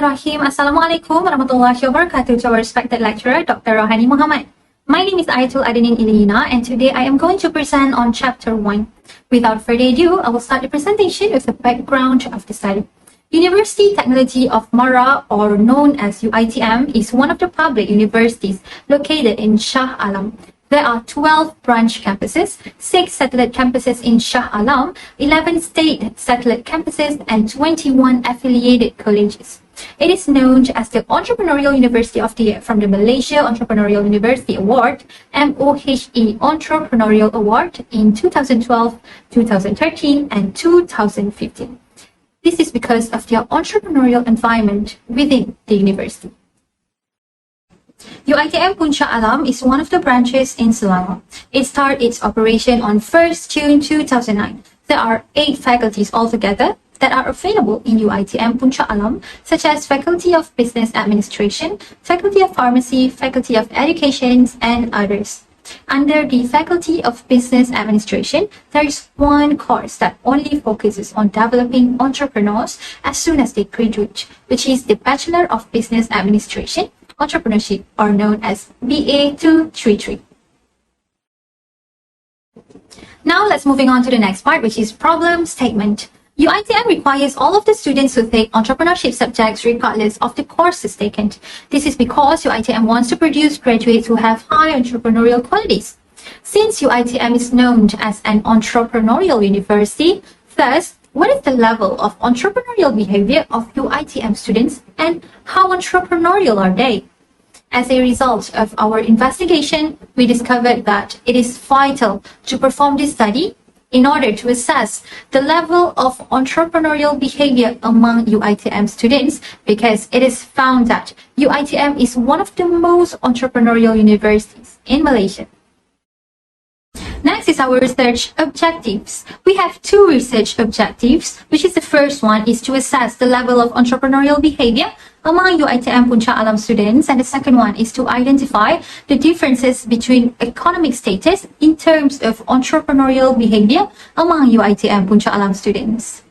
Bismillahirrahmanirrahim. Assalamualaikum warahmatullahi wabarakatuh to our respected lecturer, Dr. Rohani Muhammad. My name is AIYATUL ADNIN ILLYYINA, and today I am going to present on Chapter 1. Without further ado, I will start the presentation with the background of the study. University Technology of Mara, or known as UITM, is one of the public universities located in Shah Alam. There are 12 branch campuses, 6 satellite campuses in Shah Alam, 11 state satellite campuses, and 21 affiliated colleges. It is known as the Entrepreneurial University of the Year from the Malaysia Entrepreneurial University Award, MOHE Entrepreneurial Award in 2012, 2013, and 2015. This is because of their entrepreneurial environment within the university. UITM Puncak Alam is one of the branches in Selangor. It started its operation on 1st June 2009. There are 8 faculties altogether that are available in UITM Puncak Alam, such as Faculty of Business Administration, Faculty of Pharmacy, Faculty of Education, and others. Under the Faculty of Business Administration, there is one course that only focuses on developing entrepreneurs as soon as they graduate, which is the Bachelor of Business Administration, Entrepreneurship, or known as BA2334B. Now let's moving on to the next part, which is problem statement. UITM requires all of the students to take entrepreneurship subjects regardless of the courses taken. This is because UITM wants to produce graduates who have high entrepreneurial qualities. Since UITM is known as an entrepreneurial university, thus, what is the level of entrepreneurial behavior of UITM students and how entrepreneurial are they? As a result of our investigation, we discovered that it is vital to perform this study in order to assess the level of entrepreneurial behavior among UITM students, because it is found that UITM is one of the most entrepreneurial universities in Malaysia. Next is our research objectives. We have 2 research objectives, which is the first one is to assess the level of entrepreneurial behavior among UITM Puncak Alam students, and the second one is to identify the differences between economic status in terms of entrepreneurial behavior among UITM Puncak Alam students.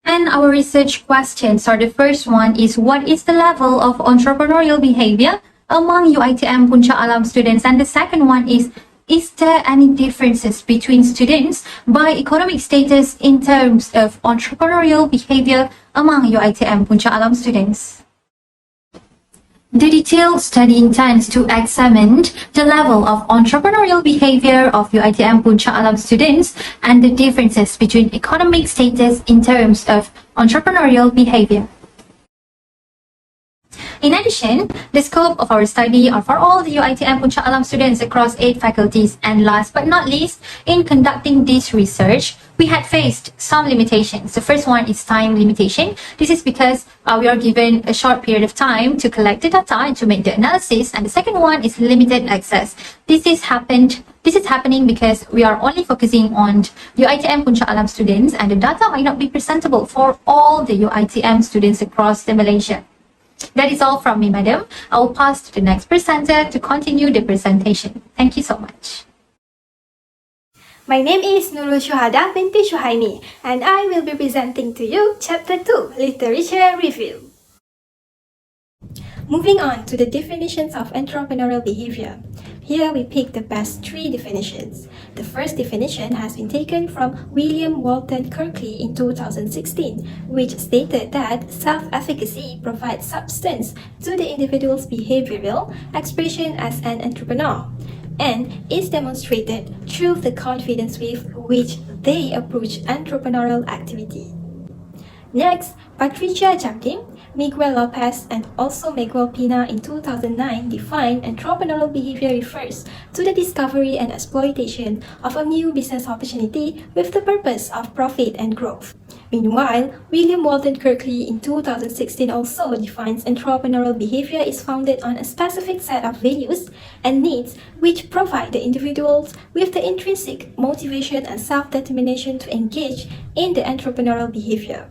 And our research questions are, the first one is, what is the level of entrepreneurial behavior among UITM Puncak Alam students, and the second one is there any differences between students by economic status in terms of entrepreneurial behavior among UITM Puncak Alam students? The detailed study intends to examine the level of entrepreneurial behavior of UITM Puncak Alam students and the differences between economic status in terms of entrepreneurial behavior. In addition, the scope of our study are for all the UITM Puncak Alam students across 8 faculties, and last but not least, in conducting this research, we had faced some limitations. The first one is time limitation. This is because we are given a short period of time to collect the data and to make the analysis, and the second one is limited access. This is happening because we are only focusing on UITM Puncak Alam students, and the data might not be presentable for all the UITM students across the Malaysia. That is all from me, madam. I will pass to the next presenter to continue the presentation. Thank you so much. My name is NURUL Syuhadah binti Shuhaimi, and I will be presenting to you Chapter 2, Literature Review. Moving on to the definitions of entrepreneurial behavior. Here we pick the best 3 definitions. The first definition has been taken from William Walton Kirkley in 2016, which stated that self-efficacy provides substance to the individual's behavioral expression as an entrepreneur, and is demonstrated through the confidence with which they approach entrepreneurial activity. Next, Patricia Jamdim, Miguel Lopez, and also Miguel Pina in 2009 defined entrepreneurial behavior refers to the discovery and exploitation of a new business opportunity with the purpose of profit and growth. Meanwhile, William Walton Kirkley in 2016 also defines entrepreneurial behavior is founded on a specific set of values and needs which provide the individuals with the intrinsic motivation and self-determination to engage in the entrepreneurial behavior.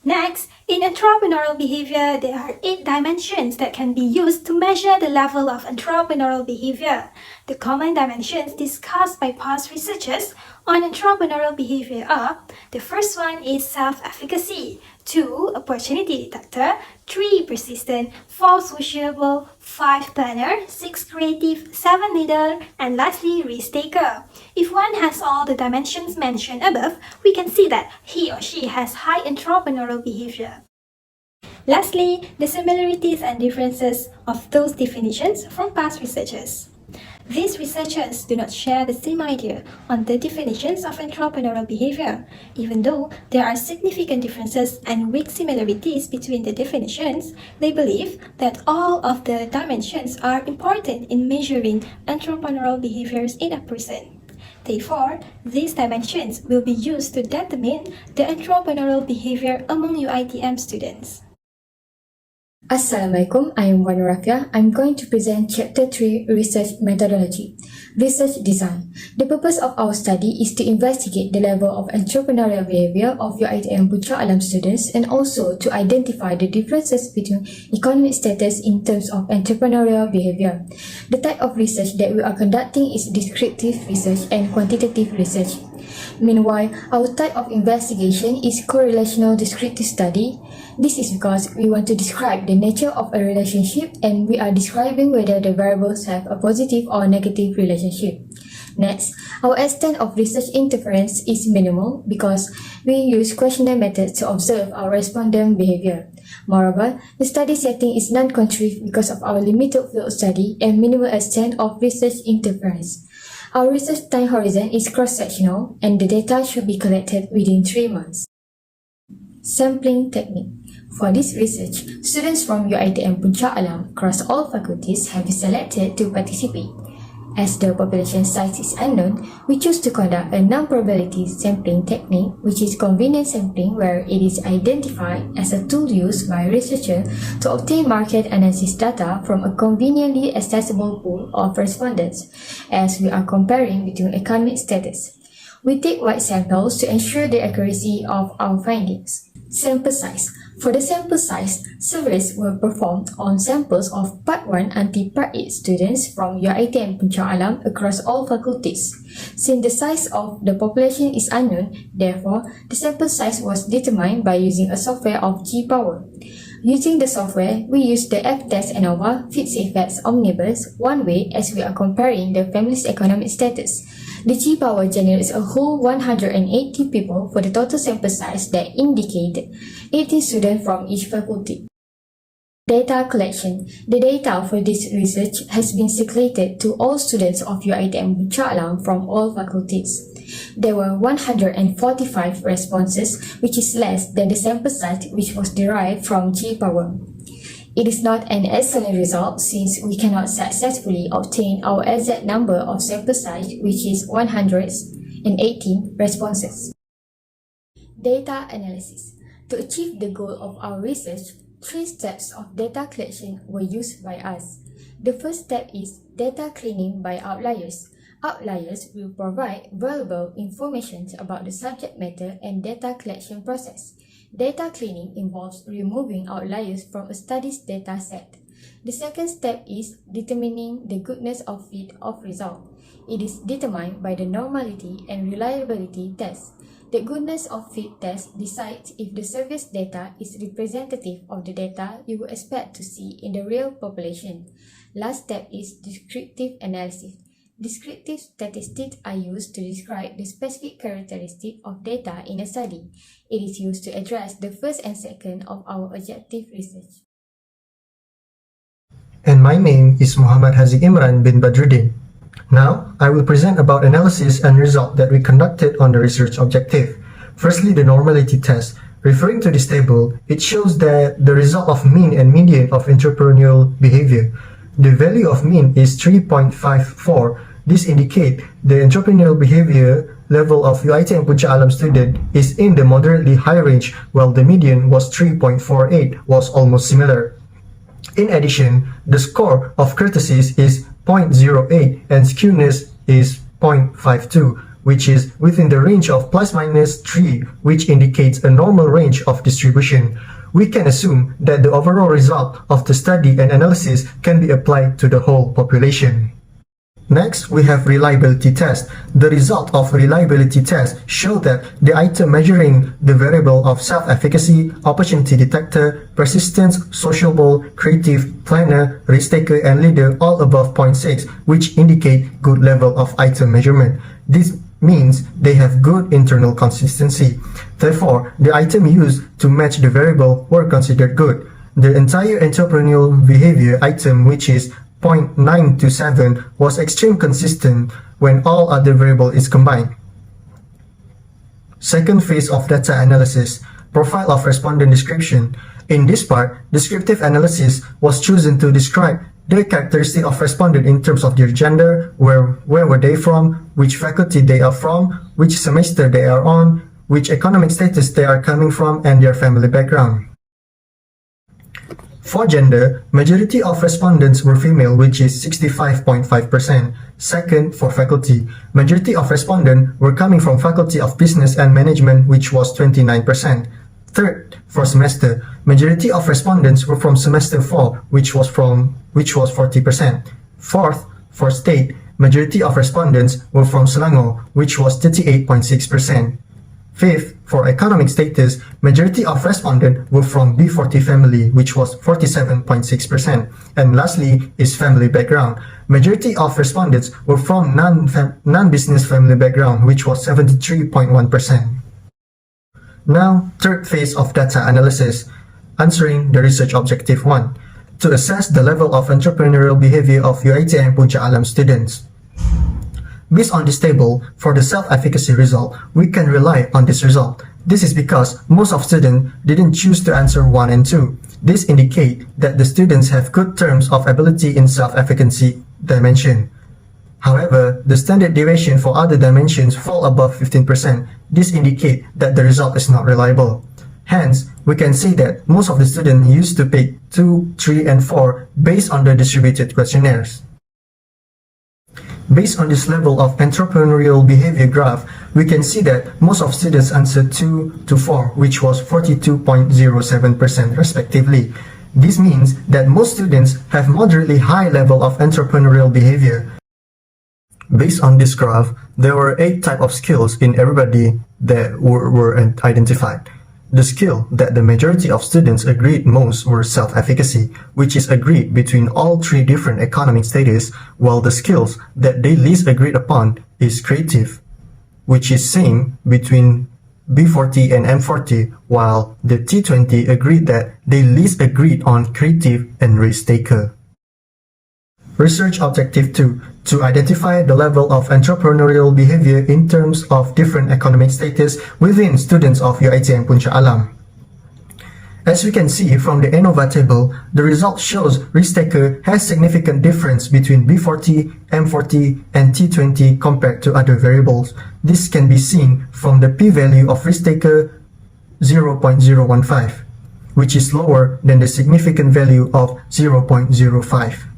Next, in entrepreneurial behavior, there are 8 dimensions that can be used to measure the level of entrepreneurial behavior. The common dimensions discussed by past researchers on entrepreneurial behavior are: the first one is self-efficacy, 2. Opportunity detector, 3. Persistent, 4. Sociable, 5. Planner, 6. Creative, 7. Leader, and lastly risk taker. If one has all the dimensions mentioned above, we can see that he or she has high entrepreneurial behavior. Lastly, the similarities and differences of those definitions from past researchers. These researchers do not share the same idea on the definitions of entrepreneurial behavior, even though there are significant differences and weak similarities between the definitions. They believe that all of the dimensions are important in measuring entrepreneurial behaviors in a person. Therefore, these dimensions will be used to determine the entrepreneurial behavior among UiTM students. Assalamualaikum, I am RAFIAH. I'm going to present Chapter 3 Research Methodology. Research Design. The purpose of our study is to investigate the level of entrepreneurial behavior of UiTM Puncak Alam students and also to identify the differences between economic status in terms of entrepreneurial behavior. The type of research that we are conducting is descriptive research and quantitative research. Meanwhile, our type of investigation is correlational descriptive study. This is because we want to describe the nature of a relationship and we are describing whether the variables have a positive or negative relationship. Next, our extent of research interference is minimal because we use questionnaire methods to observe our respondent behavior. Moreover, the study setting is non-contrive because of our limited field study and minimal extent of research interference. Our research time horizon is cross-sectional and the data should be collected within 3 months. Sampling technique. For this research, students from UiTM Puncak Alam across all faculties have been selected to participate. As the population size is unknown, we choose to conduct a non-probability sampling technique, which is convenience sampling where it is identified as a tool used by a researcher to obtain market analysis data from a conveniently accessible pool of respondents, as we are comparing between economic status. We take wide samples to ensure the accuracy of our findings. Sample size. For the sample size, surveys were performed on samples of Part 1 until Part 8 students from UiTM Puncak Alam across all faculties. Since the size of the population is unknown, therefore, the sample size was determined by using a software of G-Power. Using the software, we use the F-Test ANOVA Fits-Effects Omnibus one way as we are comparing the family's economic status. The G-Power generates a whole 180 people for the total sample size that indicate 80 students from each faculty. Data collection. The data for this research has been circulated to all students of UiTM Puncak Alam from all faculties. There were 145 responses, which is less than the sample size which was derived from G-Power. It is not an excellent result since we cannot successfully obtain our exact number of sample size, which is 118 responses. Data analysis. To achieve the goal of our research, 3 steps of data collection were used by us. The first step is data cleaning by outliers. Outliers will provide valuable information about the subject matter and data collection process. Data cleaning involves removing outliers from a study's data set. The second step is determining the goodness of fit of result. It is determined by the normality and reliability test. The goodness of fit test decides if the service data is representative of the data you would expect to see in the real population. Last step is descriptive analysis. Descriptive statistics are used to describe the specific characteristic of data in a study. It is used to address the first and second of our objective research. And my name is Muhammad Haziq IMRAN bin BADRUDDIN. Now, I will present about analysis and result that we conducted on the research objective. Firstly, the normality test. Referring to this table, it shows that the result of mean and median of entrepreneurial behavior. The value of mean is 3.54. This indicates the entrepreneurial behavior level of UiTM Puncak Alam student is in the moderately high range, while the median was 3.48, was almost similar. In addition, the score of courtesies is 0.08 and skewness is 0.52, which is within the range of ±3, which indicates a normal range of distribution. We can assume that the overall result of the study and analysis can be applied to the whole population. Next, we have reliability test. The result of reliability test show that the item measuring the variable of self-efficacy, opportunity detector, persistence, sociable, creative, planner, risk taker, and leader all above 0.6, which indicate good level of item measurement. This means they have good internal consistency. Therefore, the item used to match the variable were considered good. The entire entrepreneurial behavior item, which is 0.927, was extremely consistent when all other variable is combined. Second phase of data analysis, profile of respondent description. In this part, descriptive analysis was chosen to describe the characteristic of respondent in terms of their gender, where were they from, which faculty they are from, which semester they are on, which economic status they are coming from, and their family background. For gender, majority of respondents were female, which is 65.5%. Second, for faculty, majority of respondents were coming from Faculty of Business and Management, which was 29%. Third, for semester, majority of respondents were from semester 4, which was 40%. Fourth, for state, majority of respondents were from Selangor, which was 38.6%. Fifth, for economic status, majority of respondents were from B40 family, which was 47.6%. And lastly is family background. Majority of respondents were from non-business family background, which was 73.1%. Now, third phase of data analysis, answering the research objective 1, to assess the level of entrepreneurial behavior of UiTM Puncak Alam students. Based on this table, for the self-efficacy result, we can rely on this result. This is because most of students didn't choose to answer 1 and 2. This indicates that the students have good terms of ability in self-efficacy dimension. However, the standard deviation for other dimensions fall above 15%. This indicates that the result is not reliable. Hence, we can say that most of the students used to pick 2, 3, and 4 based on the distributed questionnaires. Based on this level of entrepreneurial behavior graph, we can see that most of students answered 2 to 4, which was 42.07% respectively. This means that most students have moderately high level of entrepreneurial behavior. Based on this graph, there were 8 types of skills in everybody that were identified. The skill that the majority of students agreed most were self-efficacy, which is agreed between all 3 different economic status, while the skills that they least agreed upon is creative, which is same between B40 and M40, while the T20 agreed that they least agreed on creative and risk taker. Research objective 2, to identify the level of entrepreneurial behavior in terms of different economic status within students of UiTM Puncak Alam. As we can see from the ANOVA table, the result shows risk taker has significant difference between B40, M40, and T20 compared to other variables. This can be seen from the p-value of risk taker 0.015, which is lower than the significant value of 0.05.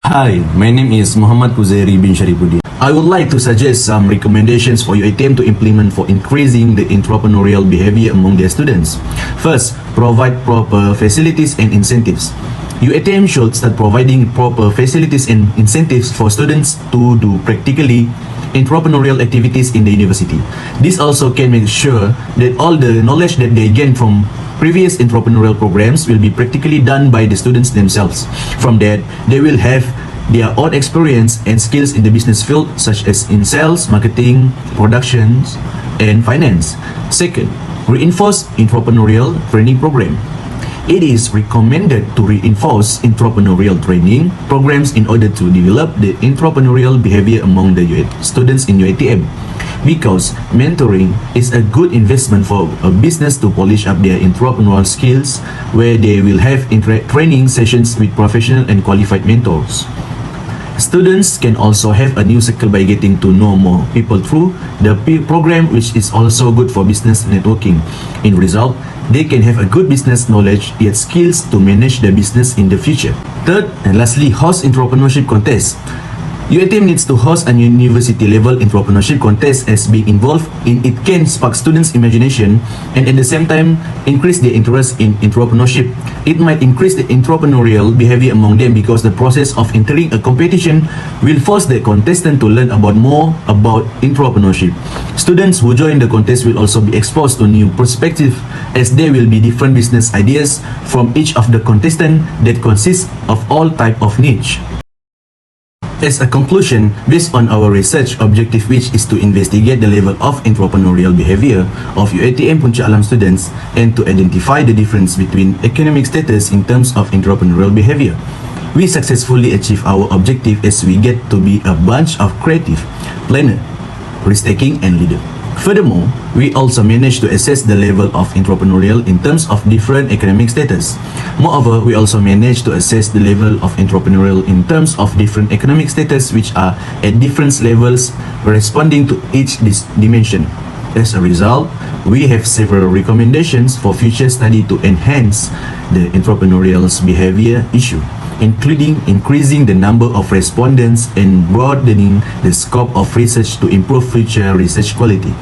Hi, my name is Muhammad KHUZAIRIE bin SYARIPUDDIN. I would like to suggest some recommendations for UiTM to implement for increasing the entrepreneurial behavior among their students. First, provide proper facilities and incentives. UiTM should start providing proper facilities and incentives for students to do practically entrepreneurial activities in the university. This also can make sure that all the knowledge that they gain from previous entrepreneurial programs will be practically done by the students themselves. From that, they will have their own experience and skills in the business field, such as in sales, marketing, productions, and finance. Second, reinforce entrepreneurial training program. It is recommended to reinforce entrepreneurial training programs in order to develop the entrepreneurial behavior among the students in UiTM, because mentoring is a good investment for a business to polish up their entrepreneurial skills, where they will have training sessions with professional and qualified mentors. Students can also have a new circle by getting to know more people through the program, which is also good for business networking. In result, they can have a good business knowledge yet skills to manage their business in the future. Third and lastly, host entrepreneurship contest. UiTM needs to host a university-level entrepreneurship contest, as being involved in it can spark students' imagination and at the same time increase their interest in entrepreneurship. It might increase the entrepreneurial behavior among them because the process of entering a competition will force the contestant to learn more about entrepreneurship. Students who join the contest will also be exposed to new perspectives, as there will be different business ideas from each of the contestants that consists of all type of niche. As a conclusion, based on our research objective, which is to investigate the level of entrepreneurial behavior of UiTM Puncak Alam students and to identify the difference between economic status in terms of entrepreneurial behavior, we successfully achieve our objective as we get to be a bunch of creative, planner, risk-taking and leader. Furthermore, we also managed to assess the level of entrepreneurial in terms of different economic status. Moreover, we also managed to assess the level of entrepreneurial in terms of different economic status, which are at different levels corresponding to each dimension. As a result, we have several recommendations for future study to enhance the entrepreneurial's behavior issue, including increasing the number of respondents and broadening the scope of research to improve future research quality.